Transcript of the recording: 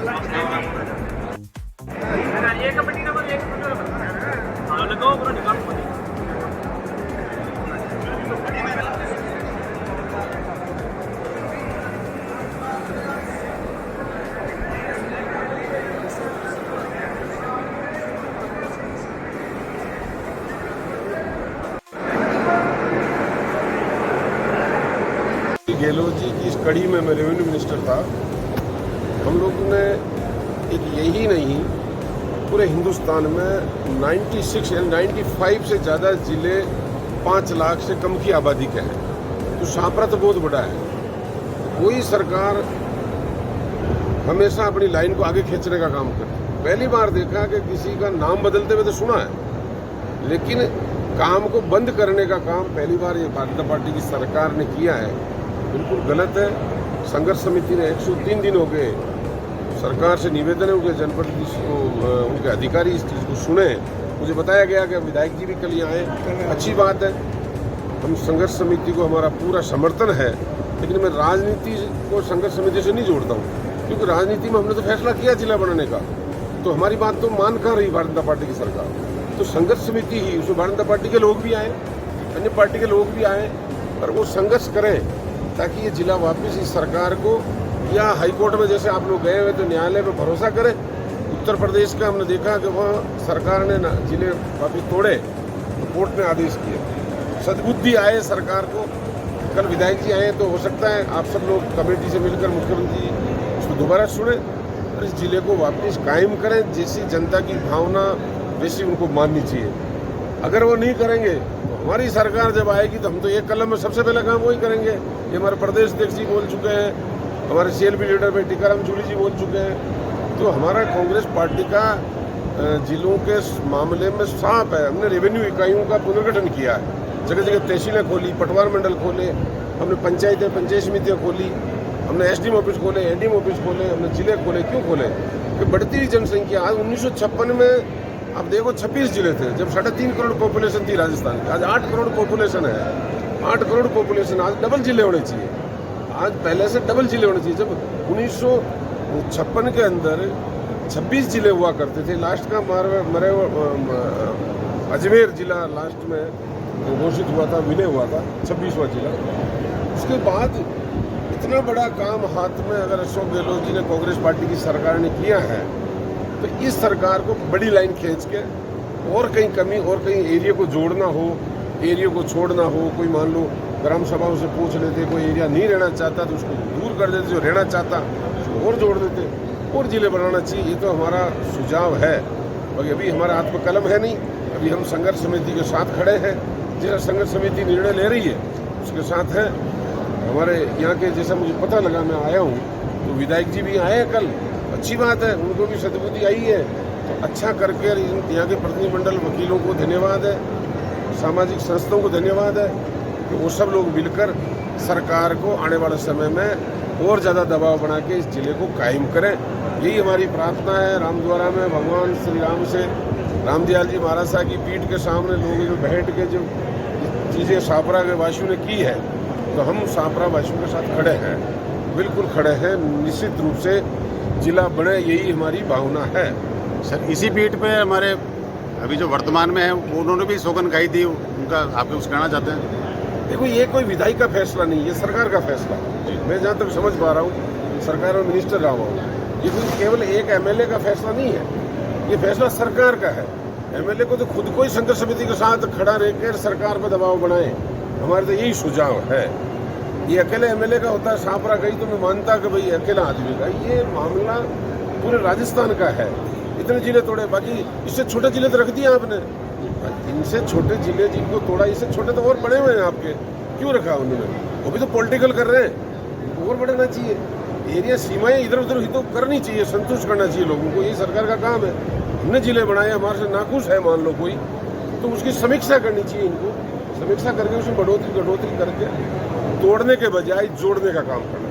गहलोत जी की इस कड़ी में मैं रेवेन्यू मिनिस्टर था। हम लोगों ने एक यही नहीं पूरे हिंदुस्तान में 96 या 95 से ज़्यादा ज़िले 5 लाख से कम की आबादी के हैं, तो छापरा तो बहुत बड़ा है। कोई सरकार हमेशा अपनी लाइन को आगे खींचने का काम करती है। पहली बार देखा कि किसी का नाम बदलते हुए तो सुना है, लेकिन काम को बंद करने का काम पहली बार ये भारतीय जनता पार्टी की सरकार ने किया है। बिल्कुल गलत है। संघर्ष समिति ने 103 दिन हो गए, सरकार से निवेदन है उनके जनपद उनके अधिकारी इस चीज़ को सुने। मुझे बताया गया कि विधायक जी भी कल यहाँ आए, अच्छी बात है। हम संघर्ष समिति को हमारा पूरा समर्थन है, लेकिन मैं राजनीति को संघर्ष समिति से नहीं जोड़ता हूँ, क्योंकि राजनीति में हमने तो फैसला किया जिला बनाने का, तो हमारी बात तो मान कर रही भारतीय जनता पार्टी की सरकार। तो संघर्ष समिति ही, उसमें भारतीय जनता पार्टी के लोग भी आए, अन्य पार्टी के लोग भी आए, और वो संघर्ष करें ताकि ये जिला वापस इस सरकार को, या हाईकोर्ट में जैसे आप लोग गए हुए तो न्यायालय में भरोसा करें। उत्तर प्रदेश का हमने देखा कि वहाँ सरकार ने जिले वापस तोड़े, तो कोर्ट ने आदेश किए। सद्बुद्धि आए सरकार को। कल विधायक जी आए, तो हो सकता है आप सब लोग कमेटी से मिलकर मुख्यमंत्री उसको दोबारा सुने और इस जिले को वापस कायम करें। जैसी जनता की भावना वैसी उनको माननी चाहिए। अगर वो नहीं करेंगे तो हमारी सरकार जब आएगी तो हम तो एक कलम में सबसे पहला काम वही करेंगे। ये हमारे प्रदेश अध्यक्ष जी बोल चुके हैं, हमारे CLP लीडर में टीकाराम जूली जी बोल चुके हैं। तो हमारा कांग्रेस पार्टी का जिलों के मामले में साफ है। हमने रेवेन्यू इकाइयों का पुनर्गठन किया है, जगह जगह तहसीलें खोली, पटवार मंडल खोले, हमने पंचायतें पंचायत समितियाँ खोली, हमने SDM ऑफिस खोले, ADM ऑफिस खोले, हमने जिले खोले। क्यों खोले? कि बढ़ती हुई जनसंख्या, आज 1956 में आप देखो 26 जिले थे जब 3.5 करोड़ पॉपुलेशन थी राजस्थान की। आज 8 करोड़ पॉपुलेशन है। 8 करोड़ पॉपुलेशन, आज डबल जिले होने चाहिए। आज पहले से डबल जिले होने चाहिए। जब 1956 के अंदर 26 जिले हुआ करते थे, लास्ट का अजमेर जिला लास्ट में घोषित हुआ था, विलय हुआ था, 26वां जिला। उसके बाद इतना बड़ा काम हाथ में अगर अशोक गहलोत जी ने, कांग्रेस पार्टी की सरकार ने किया है, तो इस सरकार को बड़ी लाइन खींच के और कहीं कमी और कहीं एरिया को जोड़ना हो, एरिया को छोड़ना हो। कोई मान लो ग्राम सभाओं से पूछ लेते, कोई एरिया नहीं रहना चाहता तो उसको दूर कर देते, जो रहना चाहता उसको और जोड़ देते, और जिले बनाना चाहिए। ये तो हमारा सुझाव है। और अभी हमारा हाथ में कलम है नहीं, अभी हम संघर्ष समिति के साथ खड़े हैं। जैसा संघर्ष समिति निर्णय ले रही है उसके साथ है। हमारे यहाँ के, जैसा मुझे पता लगा, मैं आया हूँ तो विधायक जी भी आए हैं कल, अच्छी बात है, उनको भी सद्बुद्धि आई है। तो अच्छा करके यहाँ के प्रतिनिधिमंडल वकीलों को धन्यवाद है, सामाजिक संस्थाओं को धन्यवाद है कि वो सब लोग मिलकर सरकार को आने वाले समय में और ज़्यादा दबाव बना के इस जिले को कायम करें। यही हमारी प्रार्थना है। रामद्वारा में भगवान श्री राम से, रामदयाल जी महाराज साहब की पीठ के सामने लोग जो बैठ के जो चीज़ें छापरा के वासियों ने की है, तो हम छापरा वासियों के साथ खड़े हैं, बिल्कुल खड़े हैं। निश्चित रूप से जिला बने, यही हमारी भावना है। सर, इसी पीठ पे हमारे अभी जो वर्तमान में है उन्होंने भी सौगंध खाई थी, उनका आप कुछ कहना चाहते हैं? देखो, ये कोई विधायक का फैसला नहीं, ये सरकार का फैसला है। मैं जहाँ तक समझ पा रहा हूँ, सरकार में मिनिस्टर रहा हूँ, ये कोई केवल एक MLA का फैसला नहीं है, ये फैसला सरकार का है। MLA को तो खुद को ही संघर्ष समिति के साथ खड़ा रहकर सरकार पर दबाव बनाए, हमारे तो यही सुझाव है। ये अकेले MLA का होता है, छापरा गई तो मैं मानता कि भाई अकेला आदमी का। ये मामला पूरे राजस्थान का है। इतने जिले तोड़े, बाकी इससे छोटे जिले तो रख दिए आपने। इनसे छोटे जिले जिनको तोड़ा, इससे छोटे तो और बड़े हुए हैं आपके, क्यों रखा उन्होंने? वो भी तो पॉलिटिकल कर रहे हैं, और बढ़ना चाहिए। एरिया सीमाएं इधर उधर ही तो करनी चाहिए, संतुष्ट करना चाहिए लोगों को, यही सरकार का काम है। हमने जिले बनाए, हमारे से नाखुश है मान लो कोई, तो उसकी समीक्षा करनी चाहिए। इनको समीक्षा करके उसमें बढ़ोतरी करके तोड़ने के बजाय जोड़ने का काम करना।